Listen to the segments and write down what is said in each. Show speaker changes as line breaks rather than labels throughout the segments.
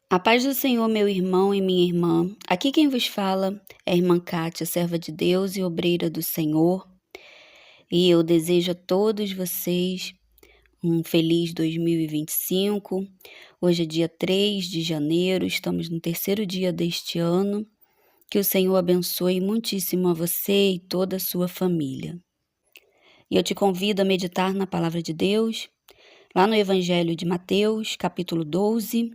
A paz do Senhor, meu irmão e minha irmã. Aqui quem vos fala é a irmã Kátia, serva de Deus e obreira do Senhor. E eu desejo a todos vocês um feliz 2025. Hoje é dia 3 de janeiro, estamos no terceiro dia deste ano. Que o Senhor abençoe muitíssimo a você e toda a sua família. E eu te convido a meditar na palavra de Deus, lá no Evangelho de Mateus, capítulo 12,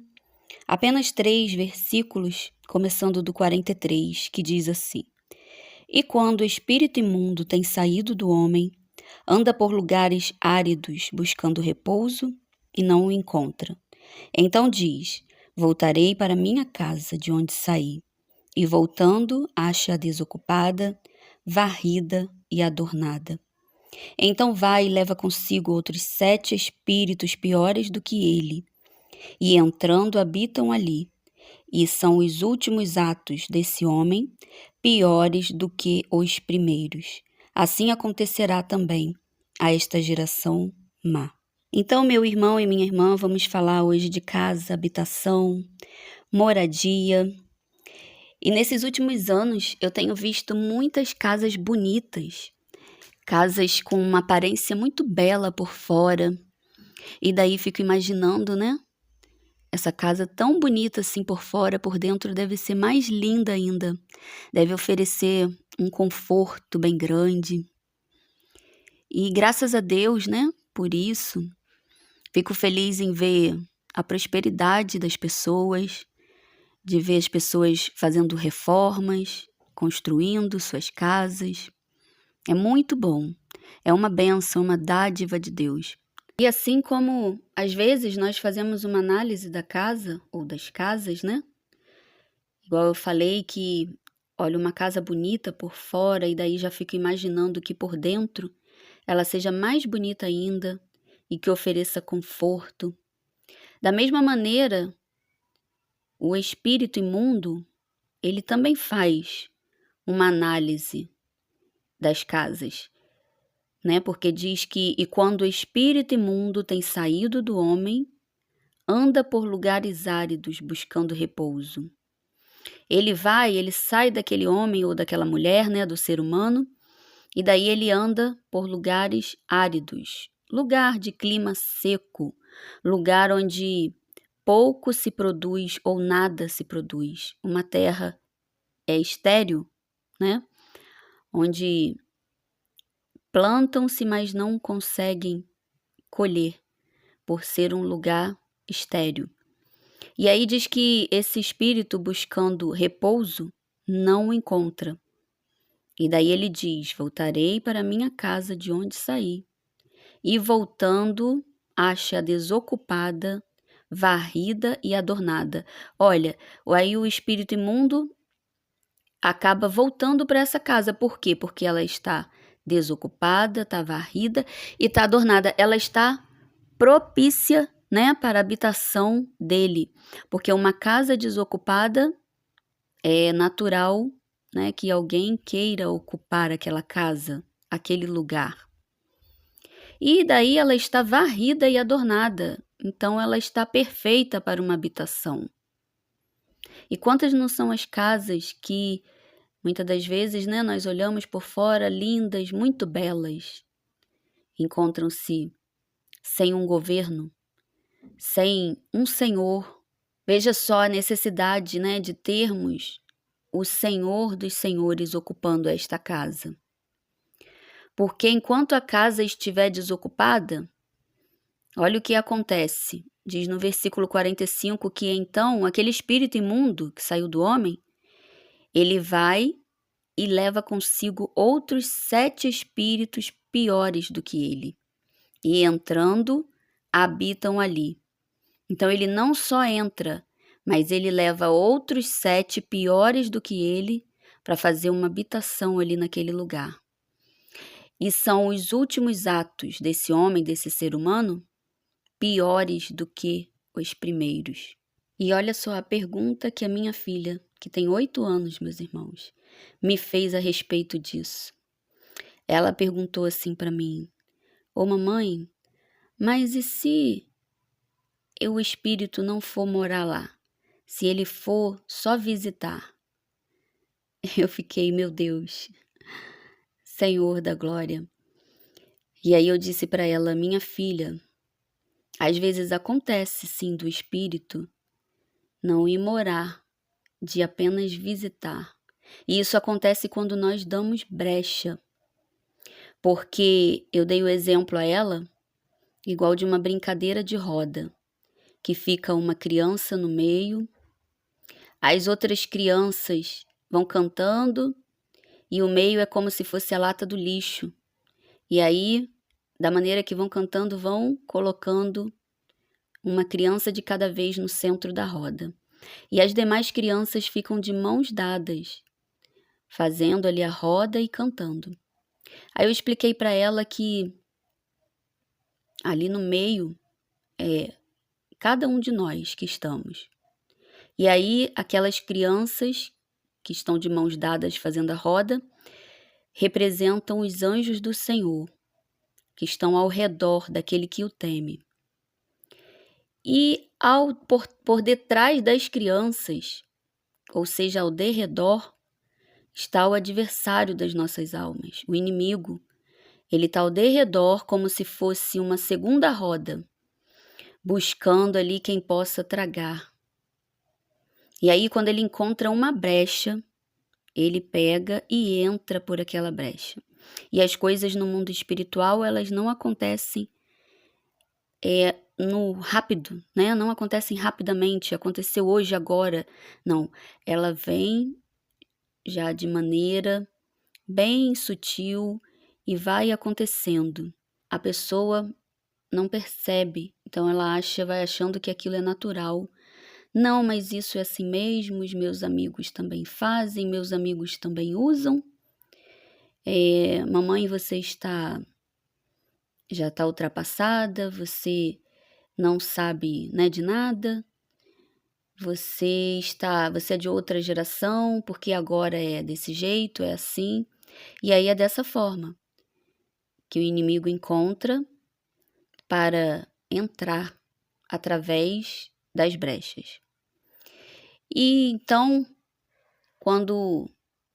apenas 3 versículos, começando do 43, que diz assim: E quando o espírito imundo tem saído do homem, anda por lugares áridos buscando repouso e não o encontra. Então diz: Voltarei para minha casa de onde saí. E voltando, acha-a desocupada, varrida e adornada. Então vai e leva consigo outros 7 espíritos piores do que ele, e entrando habitam ali. E são os últimos atos desse homem piores do que os primeiros. Assim acontecerá também a esta geração má. Então, meu irmão e minha irmã, vamos falar hoje de casa, habitação, moradia. E nesses últimos anos eu tenho visto muitas casas bonitas, casas com uma aparência muito bela por fora. E daí fico imaginando, né? Essa casa tão bonita assim por fora, por dentro deve ser mais linda ainda. Deve oferecer um conforto bem grande. E graças a Deus, né, por isso, fico feliz em ver a prosperidade das pessoas, de ver as pessoas fazendo reformas, construindo suas casas. É muito bom. É uma bênção, uma dádiva de Deus. E assim como, às vezes, nós fazemos uma análise da casa, ou das casas, né? Igual eu falei que, olha, uma casa bonita por fora, e daí já fico imaginando que por dentro ela seja mais bonita ainda e que ofereça conforto. Da mesma maneira, o espírito imundo, ele também faz uma análise das casas, né? Porque diz que, e quando o espírito imundo tem saído do homem, anda por lugares áridos buscando repouso. Ele sai daquele homem ou daquela mulher, né, do ser humano, e daí ele anda por lugares áridos, lugar de clima seco, lugar onde pouco se produz ou nada se produz. Uma terra estéril, né, onde plantam-se, mas não conseguem colher, por ser um lugar estéril. E aí diz que esse espírito buscando repouso não o encontra. E daí ele diz: Voltarei para minha casa de onde saí. E voltando, acha desocupada, varrida e adornada. Olha, aí o espírito imundo acaba voltando para essa casa. Por quê? Porque ela está desocupada, está varrida e está adornada. Ela está propícia, né, para a habitação dele, porque uma casa desocupada é natural, né, que alguém queira ocupar aquela casa, aquele lugar. E daí ela está varrida e adornada, então ela está perfeita para uma habitação. E quantas não são as casas que, muitas das vezes, né, nós olhamos por fora, lindas, muito belas, encontram-se sem um governo, sem um Senhor. Veja só a necessidade, né, de termos o Senhor dos Senhores ocupando esta casa. Porque enquanto a casa estiver desocupada, olha o que acontece. Diz no versículo 45 que então aquele espírito imundo que saiu do homem, ele vai e leva consigo outros 7 espíritos piores do que ele. E entrando, habitam ali. Então ele não só entra, mas ele leva outros 7 piores do que ele para fazer uma habitação ali naquele lugar. E são os últimos atos desse homem, desse ser humano, piores do que os primeiros. E olha só a pergunta que a minha filha, que tem 8 anos, meus irmãos, me fez a respeito disso. Ela perguntou assim para mim: Ô mamãe, mas e se o espírito não for morar lá? se ele for só visitar. Eu fiquei, meu Deus, Senhor da glória. E aí eu disse para ela, minha filha, às vezes acontece sim do espírito não ir morar, de apenas visitar. E isso acontece quando nós damos brecha. Porque eu dei o exemplo a ela, igual de uma brincadeira de roda, que fica uma criança no meio, as outras crianças vão cantando e o meio é como se fosse a lata do lixo. E aí, da maneira que vão cantando, vão colocando uma criança de cada vez no centro da roda. E as demais crianças ficam de mãos dadas, fazendo ali a roda e cantando. Aí eu expliquei para ela que ali no meio é cada um de nós que estamos. E aí aquelas crianças que estão de mãos dadas fazendo a roda representam os anjos do Senhor, que estão ao redor daquele que o teme. E por detrás das crianças, ou seja, ao derredor, está o adversário das nossas almas, o inimigo. Ele está ao derredor como se fosse uma segunda roda, buscando ali quem possa tragar. E aí, quando ele encontra uma brecha, ele pega e entra por aquela brecha. E as coisas no mundo espiritual, elas não acontecem no rápido, né? Não acontecem rapidamente, aconteceu hoje, agora. Não, ela vem já de maneira bem sutil e vai acontecendo. A pessoa não percebe, então ela vai achando que aquilo é natural. Não, mas isso é assim mesmo, os meus amigos também fazem, meus amigos também usam. Mamãe, você já está ultrapassada, você não sabe, né, de nada, você é de outra geração, porque agora é desse jeito, é assim. E aí é dessa forma que o inimigo encontra para entrar através das brechas. E então, quando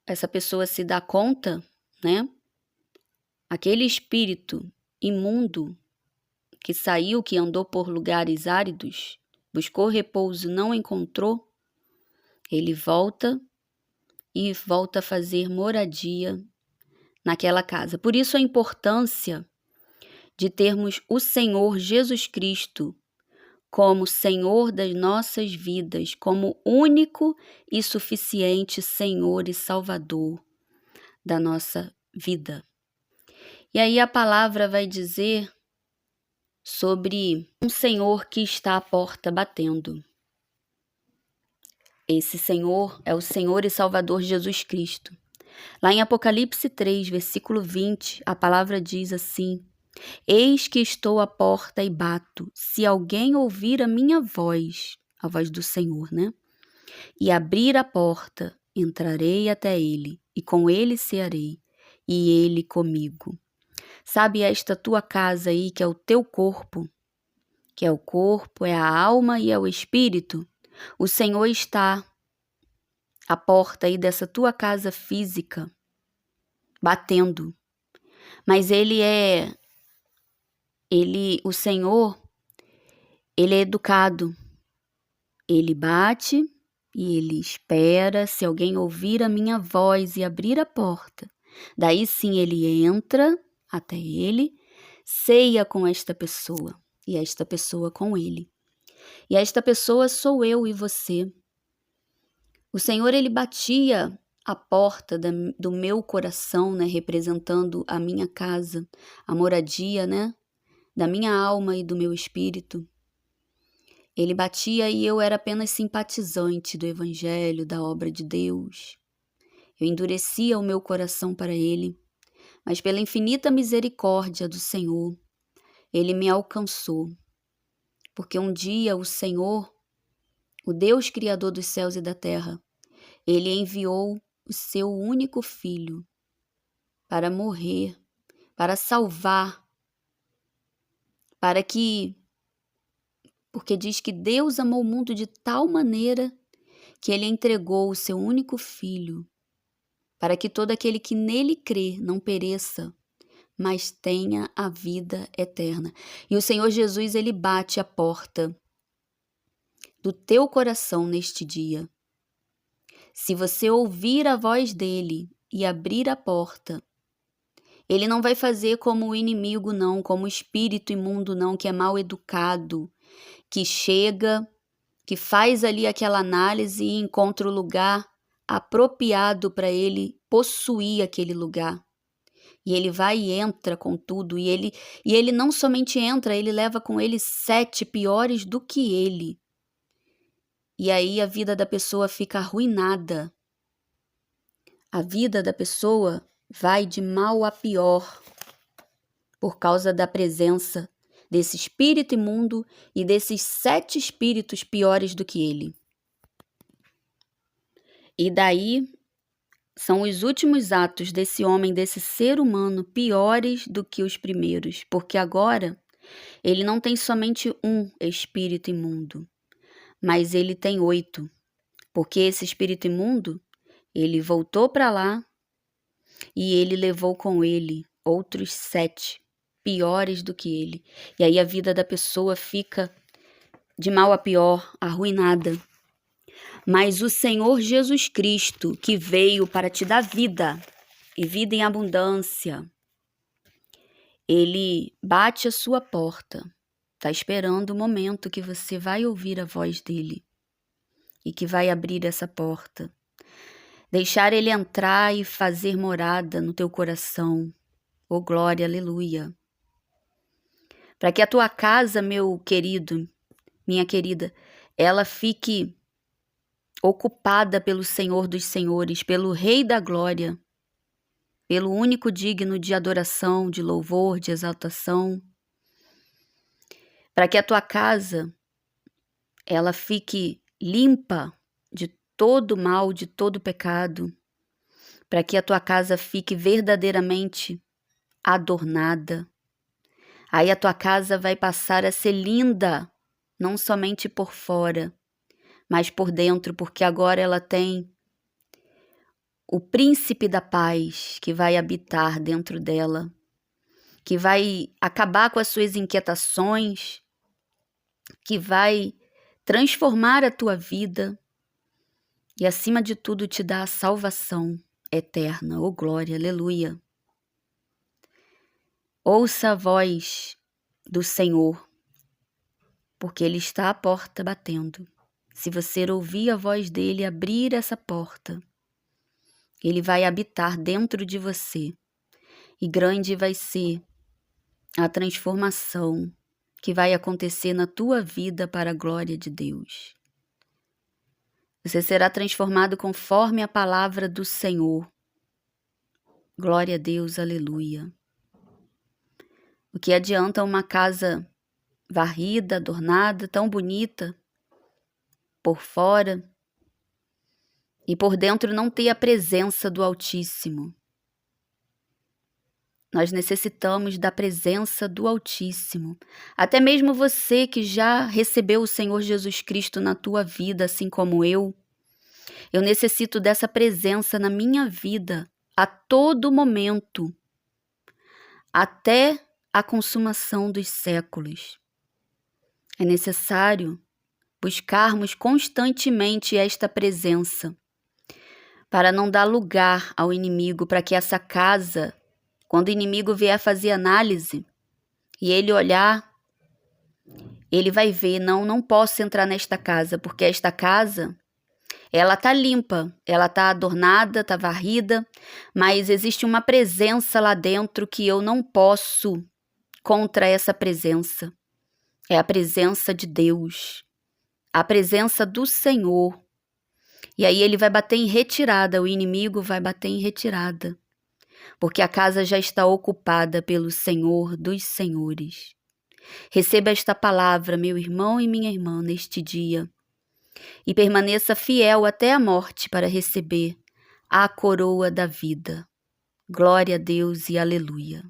essa pessoa se dá conta, né, aquele espírito imundo que saiu, que andou por lugares áridos, buscou repouso, não encontrou, ele volta e volta a fazer moradia naquela casa. Por isso a importância de termos o Senhor Jesus Cristo como Senhor das nossas vidas, como único e suficiente Senhor e Salvador da nossa vida. E aí a palavra vai dizer sobre um Senhor que está à porta batendo. Esse Senhor é o Senhor e Salvador Jesus Cristo. Lá em Apocalipse 3, versículo 20, a palavra diz assim: Eis que estou à porta e bato. Se alguém ouvir a minha voz, a voz do Senhor, né? E abrir a porta, entrarei até ele, e com ele cearei, e ele comigo. Sabe esta tua casa aí, que é o teu corpo, que é o corpo, é a alma e é o espírito? O Senhor está à porta aí dessa tua casa física, batendo. Mas o Senhor, ele é educado. Ele bate e ele espera, se alguém ouvir a minha voz e abrir a porta. Daí sim ele entra até ele, ceia com esta pessoa e esta pessoa com ele. E esta pessoa sou eu e você. O Senhor, ele batia a porta do meu coração, né, representando a minha casa, a moradia, né, da minha alma e do meu espírito. Ele batia e eu era apenas simpatizante do Evangelho, da obra de Deus. Eu endurecia o meu coração para ele, mas pela infinita misericórdia do Senhor, ele me alcançou. Porque um dia o Senhor, o Deus Criador dos céus e da terra, ele enviou o seu único filho para morrer, para salvar, porque diz que Deus amou o mundo de tal maneira que Ele entregou o seu único Filho, para que todo aquele que nele crê não pereça, mas tenha a vida eterna. E o Senhor Jesus, Ele bate a porta do teu coração neste dia. Se você ouvir a voz dele e abrir a porta, ele não vai fazer como o inimigo, não, como o espírito imundo, não, que é mal educado, que chega, que faz ali aquela análise e encontra o lugar apropriado para ele possuir aquele lugar. E ele vai e entra com tudo, e ele não somente entra, ele leva com ele 7 piores do que ele. E aí a vida da pessoa fica arruinada. A vida da pessoa vai de mal a pior por causa da presença desse espírito imundo e desses 7 espíritos piores do que ele. E daí são os últimos atos desse homem, desse ser humano, piores do que os primeiros, porque agora ele não tem somente um espírito imundo, mas ele tem 8, porque esse espírito imundo, ele voltou para lá e ele levou com ele outros 7 piores do que ele. E aí a vida da pessoa fica de mal a pior, arruinada. Mas o Senhor Jesus Cristo, que veio para te dar vida, e vida em abundância, ele bate a sua porta, está esperando o momento que você vai ouvir a voz dele e que vai abrir essa porta, deixar ele entrar e fazer morada no teu coração. Oh, glória, aleluia. Para que a tua casa, meu querido, minha querida, ela fique ocupada pelo Senhor dos Senhores, pelo Rei da Glória, pelo único digno de adoração, de louvor, de exaltação. Para que a tua casa, ela fique limpa de todo mal, de todo pecado. Para que a tua casa fique verdadeiramente adornada. Aí a tua casa vai passar a ser linda, não somente por fora, mas por dentro, porque agora ela tem o príncipe da paz que vai habitar dentro dela, que vai acabar com as suas inquietações, que vai transformar a tua vida e, acima de tudo, te dar a salvação eterna. Oh, glória, aleluia. Ouça a voz do Senhor, porque Ele está à porta batendo. Se você ouvir a voz dele, abrir essa porta, ele vai habitar dentro de você. E grande vai ser a transformação que vai acontecer na tua vida para a glória de Deus. Você será transformado conforme a palavra do Senhor. Glória a Deus, aleluia. O que adianta uma casa varrida, adornada, tão bonita, por fora, e por dentro não ter a presença do Altíssimo? Nós necessitamos da presença do Altíssimo. Até mesmo você que já recebeu o Senhor Jesus Cristo na tua vida, assim como eu necessito dessa presença na minha vida a todo momento, até a consumação dos séculos. É necessário buscarmos constantemente esta presença, para não dar lugar ao inimigo, para que essa casa, quando o inimigo vier fazer análise e ele olhar, ele vai ver, não posso entrar nesta casa, porque esta casa, ela está limpa, ela está adornada, está varrida, mas existe uma presença lá dentro que eu não posso contra essa presença. É a presença de Deus, a presença do Senhor. E aí ele vai bater em retirada, o inimigo vai bater em retirada, porque a casa já está ocupada pelo Senhor dos Senhores. Receba esta palavra, meu irmão e minha irmã, neste dia, e permaneça fiel até a morte para receber a coroa da vida. Glória a Deus e aleluia.